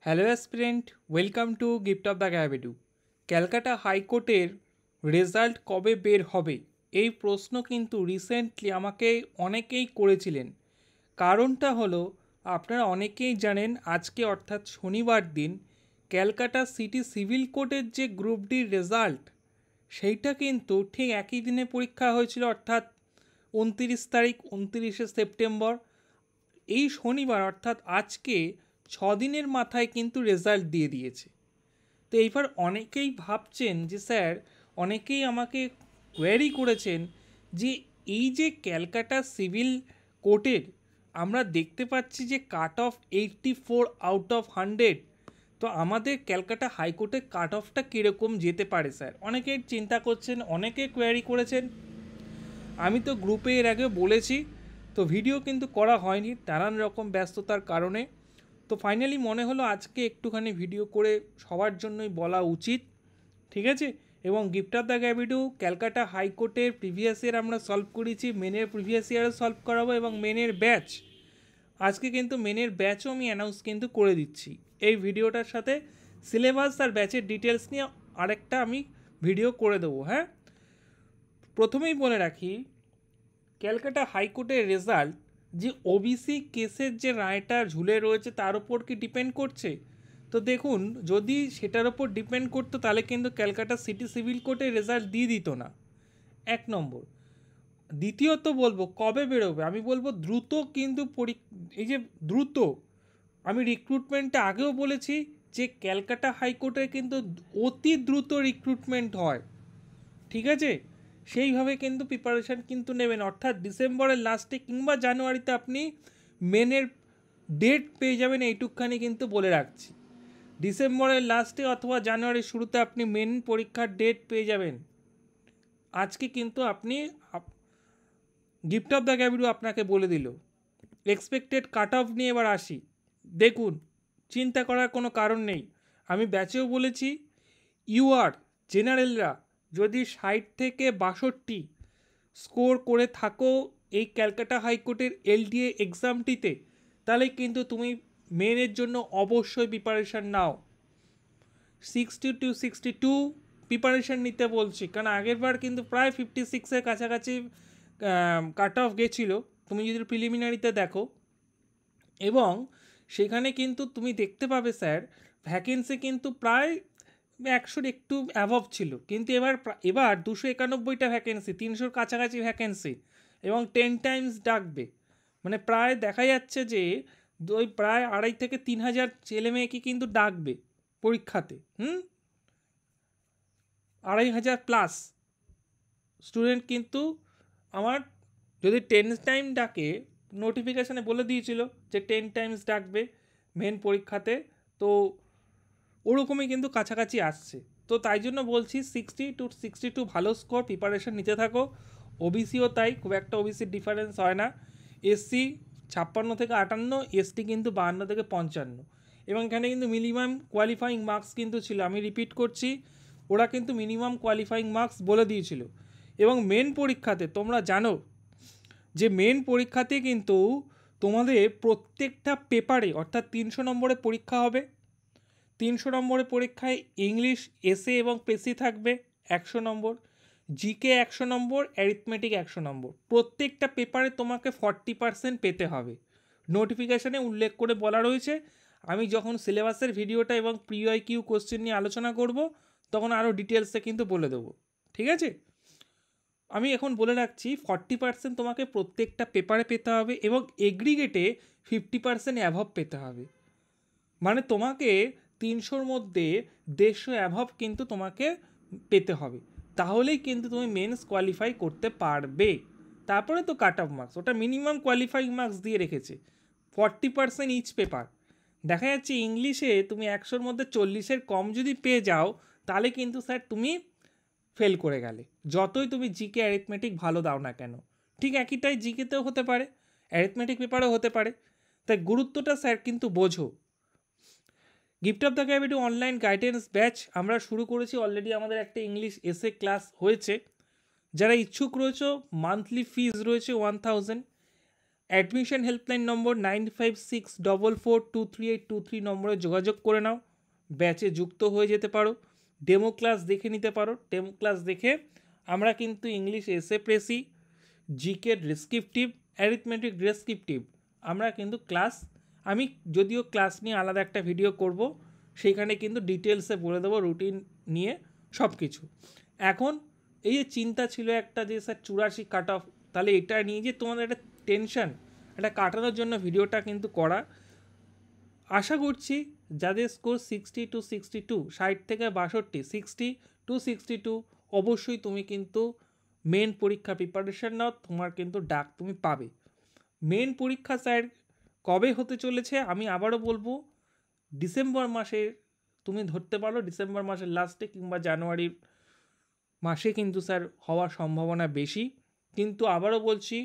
Hello aspirant, welcome to gift of the গ্যাবিডু। ক্যালকাটা হাইকোর্টের result কবে বের হবে, এই প্রশ্ন কিন্তু রিসেন্টলি আমাকে অনেকেই করেছিলেন। কারণটা হলো, আপনারা অনেকেই জানেন আজকে অর্থাৎ শনিবার দিন ক্যালকাটা সিটি সিভিল কোর্টের যে গ্রুপ ডির রেজাল্ট, সেইটা কিন্তু ঠিক একই দিনে পরীক্ষা হয়েছিল, অর্থাৎ 29 তারিখ, 29শে সেপ্টেম্বর। এই শনিবার অর্থাৎ আজকে 6 দিনের মাথায় কিন্তু রেজাল্ট দিয়ে দিয়েছে। তো এইবার অনেকেই ভাবছেন যে স্যার, অনেকেই আমাকে কোয়ারি করেছেন যে এই যে ক্যালকাটা সিভিল কোর্টের আমরা দেখতে পাচ্ছি যে কাট অফ 84/100, তো আমাদের ক্যালকাটা হাইকোর্টের কাট অফটা কীরকম যেতে পারে স্যার, অনেকে চিন্তা করছেন, অনেকে কোয়ারি করেছেন। আমি তো গ্রুপে এর আগে বলেছি, তো ভিডিও কিন্তু করা হয়নি নানান রকম ব্যস্ততার কারণে। তো ফাইনালি মনে হলো আজকে একটুখানি ভিডিও করে সবার জন্যই বলা উচিত, ঠিক আছে। এবং গিফট অফ দ্য গ্যাবিডু ক্যালকাটা হাইকোর্টের প্রিভিয়াস ইয়ার আমরা সলভ করেছি, মেনের প্রিভিয়াস ইয়ারও সলভ করাবো, এবং মেনের ব্যাচ আজকে কিন্তু মেনের ব্যাচও আমি অ্যানাউন্স কিন্তু করে দিচ্ছি এই ভিডিওটার সাথে। সিলেবাস আর ব্যাচের ডিটেলস নিয়ে আরেকটা আমি ভিডিও করে দেবো। হ্যাঁ, প্রথমেই বলে রাখি, ক্যালকাটা হাইকোর্টের রেজাল্ট যে ওবিসি কেসের যে রায়টা ঝুলে রয়েছে তার উপর কি ডিপেন্ড করছে? তো দেখুন, যদি সেটার ওপর ডিপেন্ড করতো তাহলে কিন্তু ক্যালকাটা সিটি সিভিল কোর্টের রেজাল্ট দিয়ে দিত না, এক নম্বর। দ্বিতীয়ত বলবো কবে বেরোবে, আমি বলবো দ্রুত, কিন্তু এই যে দ্রুত, আমি রিক্রুটমেন্টটা আগেও বলেছি যে ক্যালকাটা হাইকোর্টের কিন্তু অতি দ্রুত রিক্রুটমেন্ট হয়, ঠিক আছে। সেইভাবে কিন্তু প্রিপারেশান কিন্তু নেবেন, অর্থাৎ ডিসেম্বরের লাস্টে কিংবা জানুয়ারিতে আপনি মেনের ডেট পেয়ে যাবেন, এইটুকখানি কিন্তু বলে রাখছি। ডিসেম্বরের লাস্টে অথবা জানুয়ারির শুরুতে আপনি মেন পরীক্ষার ডেট পেয়ে যাবেন। আজকে কিন্তু আপনি গিফট অফ দ্য গ্যাবিডু আপনাকে বলে দিল। এক্সপেক্টেড কাট অফ নিয়ে এবার আসি। দেখুন, চিন্তা করার কোনো কারণ নেই, আমি ব্যাচেও বলেছি, ইউআর জেনারেলরা যদি 60 থেকে 62 স্কোর করে থাকো এই ক্যালকাটা হাইকোর্টের এলডিএ এক্সামটিতে, তাহলে কিন্তু তুমি মেনের জন্য অবশ্যই প্রিপারেশান নাও। 60 to 62 প্রিপারেশান নিতে বলছি, কারণ আগেরবার কিন্তু প্রায় 56-এর কাছাকাছি কাট অফ গেছিলো তুমি যদি প্রিলিমিনারিতে দেখো। এবং সেখানে কিন্তু তুমি দেখতে পাবে স্যার, ভ্যাকেন্সি কিন্তু প্রায় 100-র একটু অ্যাভব ছিল, কিন্তু এবার 291টা ভ্যাকেন্সি, 300-র কাছাকাছি ভ্যাকেন্সি, এবং 10 টাইমস ডাকবে। মানে প্রায় দেখা যাচ্ছে যে ওই প্রায় 2,500 থেকে 3,000 ছেলে মেয়েকে কিন্তু ডাকবে পরীক্ষাতে। 2,500 প্লাস স্টুডেন্ট কিন্তু আমার, যদি 10 টাইম ডাকে, নোটিফিকেশানে বলে দিয়েছিল যে 10 টাইমস ডাকবে মেন পরীক্ষাতে, তো ওরকমই কিন্তু কাছাকাছি আসছে। তো তাই জন্য বলছি 60 to 62 ভালো স্কোর, প্রিপারেশান নিতে থাকো। ওবিসিও তাই, খুব একটা ওবিসির ডিফারেন্স হয় না। এসসি 56 থেকে 58, এসটি কিন্তু 52 থেকে 55, এবং এখানে কিন্তু মিনিমাম কোয়ালিফাইং মার্কস কিন্তু ছিল, আমি রিপিট করছি, ওরা কিন্তু মিনিমাম কোয়ালিফাইং মার্কস বলে দিয়েছিল। এবং মেন পরীক্ষাতে তোমরা জানো যে মেন পরীক্ষাতে কিন্তু তোমাদের প্রত্যেকটা পেপারে, অর্থাৎ 300 নম্বরের পরীক্ষা হবে। 300 নম্বরের পরীক্ষায় ইংলিশ, এসে এবং পেসি থাকবে 100 নম্বর, জিকে 100 নম্বর, অ্যারিথমেটিক 100 নম্বর। প্রত্যেকটা পেপারে তোমাকে 40% পেতে হবে, নোটিফিকেশানে উল্লেখ করে বলা রয়েছে। আমি যখন সিলেবাসের ভিডিওটা এবং প্রিওয়াই কিউ কোশ্চেন নিয়ে আলোচনা করব, তখন আরও ডিটেলসে কিন্তু বলে দেবো, ঠিক আছে। আমি এখন বলে রাখছি, 40% তোমাকে প্রত্যেকটা পেপারে পেতে হবে, এবং এগ্রিগেটে 50% অ্যাভব পেতে হবে। মানে তোমাকে 300-র মধ্যে 150 অ্যাভব কিন্তু তোমাকে পেতে হবে, তাহলেই কিন্তু তুমি মেন্স কোয়ালিফাই করতে পারবে। তারপরে তো কাট অফ মার্কস, ওটা মিনিমাম কোয়ালিফাইং মার্কস দিয়ে রেখেছে, 40% ইচ পেপার। দেখা যাচ্ছে ইংলিশে তুমি 100-র মধ্যে 40-এর কম যদি পেয়ে যাও, তাহলে কিন্তু স্যার তুমি ফেল করে গেলে, যতই তুমি জিকে অ্যারিথমেটিক ভালো দাও না কেন। ঠিক একইটাই জিকেতেও হতে পারে, অ্যারিথমেটিক পেপারেও হতে পারে। তাই গুরুত্বটা স্যার কিন্তু বোঝো। গিফট অফ দ্য গ্যাবিডু অনলাইন গাইডেন্স ব্যাচ আমরা শুরু করেছি অলরেডি, আমাদের একটা ইংলিশ এসে ক্লাস হয়েছে। যারা ইচ্ছুক রয়েছে, মান্থলি ফিজ রয়েছে 1000, অ্যাডমিশন হেল্পলাইন নম্বর 9564423823 নম্বরে যোগাযোগ করে নাও, ব্যাচে যুক্ত হয়ে যেতে পারো, ডেমো ক্লাস দেখে নিতে পারো। ডেমো ক্লাস দেখে আমরা কিন্তু ইংলিশ এসে precis, GK descriptive, arithmetic descriptive আমরা কিন্তু ক্লাস, আমি যদিও ক্লাস নিয়ে আলাদা একটা ভিডিও করব, সেইখানে কিন্তু ডিটেলসে বলে দেবো রুটিন নিয়ে সব কিছু। এখন এই যে চিন্তা ছিল একটা যে স্যার 84 কাট অফ, তাহলে এটা নিয়ে যে তোমাদের একটা টেনশন, এটা কাটানোর জন্য ভিডিওটা কিন্তু করা। আশা করছি যাদের স্কোর 60 to 62, 60 থেকে 62, 60 to 62, অবশ্যই তুমি কিন্তু মেন পরীক্ষা প্রিপারেশন নাও, তোমার কিন্তু ডাক তুমি পাবে। মেন পরীক্ষা স্যার কবে হতে চলেছে আমি আবারও বলবো, ডিসেম্বর মাসে তুমি ধরতে পারো, ডিসেম্বর মাসের লাস্টে কিংবা জানুয়ারির মাসে কিন্তু স্যার হওয়ার সম্ভাবনা বেশি। কিন্তু আবারও বলছি,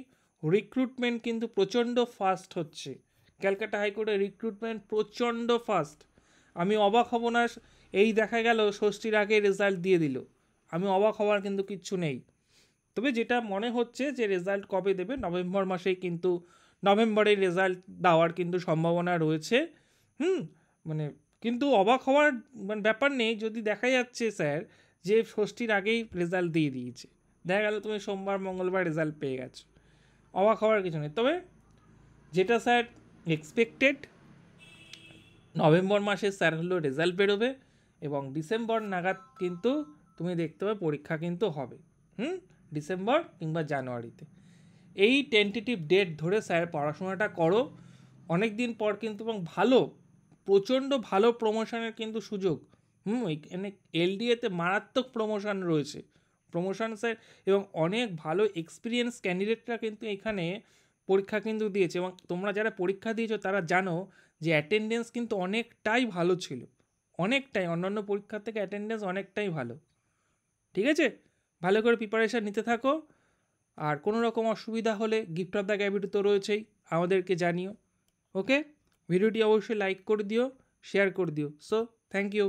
রিক্রুটমেন্ট কিন্তু প্রচণ্ড ফাস্ট হচ্ছে, ক্যালকাটা হাইকোর্টের রিক্রুটমেন্ট প্রচণ্ড ফাস্ট। আমি অবাক হব না, এই দেখা গেল ষষ্ঠীর আগে রেজাল্ট দিয়ে দিল, আমি অবাক হওয়ার কিন্তু কিচ্ছু নেই। তবে যেটা মনে হচ্ছে যে রেজাল্ট কবে দেবে, নভেম্বর মাসেই কিন্তু নভেম্বরের রেজাল্ট দেওয়ার কিন্তু সম্ভাবনা রয়েছে। মানে কিন্তু অবাক হওয়ার মানে ব্যাপার নেই, যদি দেখা যাচ্ছে স্যার যে ষষ্ঠীর আগেই রেজাল্ট দিয়ে দিয়েছে, দেখা গেল তুমি সোমবার মঙ্গলবার রেজাল্ট পেয়ে গেছো, অবাক হওয়ার কিছু নেই। তবে যেটা স্যার এক্সপেক্টেড, নভেম্বর মাসে স্যার হলো রেজাল্ট বেরোবে এবং ডিসেম্বর নাগাদ কিন্তু তুমি দেখতে পাবে পরীক্ষা কিন্তু হবে, ডিসেম্বর কিংবা জানুয়ারিতে। এই টেন্টেটিভ ডেট ধরে স্যার পড়াশোনাটা করো, অনেক দিন পর কিন্তু, এবং ভালো প্রচণ্ড ভালো প্রমোশনের কিন্তু সুযোগ, এখানে এলডিএতে মারাত্মক প্রমোশন রয়েছে, প্রমোশন স্যার, এবং অনেক ভালো এক্সপিরিয়েন্স ক্যান্ডিডেটরা কিন্তু এখানে পরীক্ষা কিন্তু দিয়েছে, এবং তোমরা যারা পরীক্ষা দিয়েছো তারা জানো যে অ্যাটেন্ডেন্স কিন্তু অনেকটাই ভালো ছিল, অনেকটাই অন্যান্য পরীক্ষার থেকে অ্যাটেন্ডেন্স অনেকটাই ভালো। ঠিক আছে, ভালো করে প্রিপারেশান নিতে থাকো, আর কোনো রকম অসুবিধা হলে গিফট অফ দ্য গ্যাবিট তো রয়েছেই, আমাদেরকে জানিও। ওকে, ভিডিওটি অবশ্যই লাইক করে দিও, শেয়ার করে দিও। So thank you.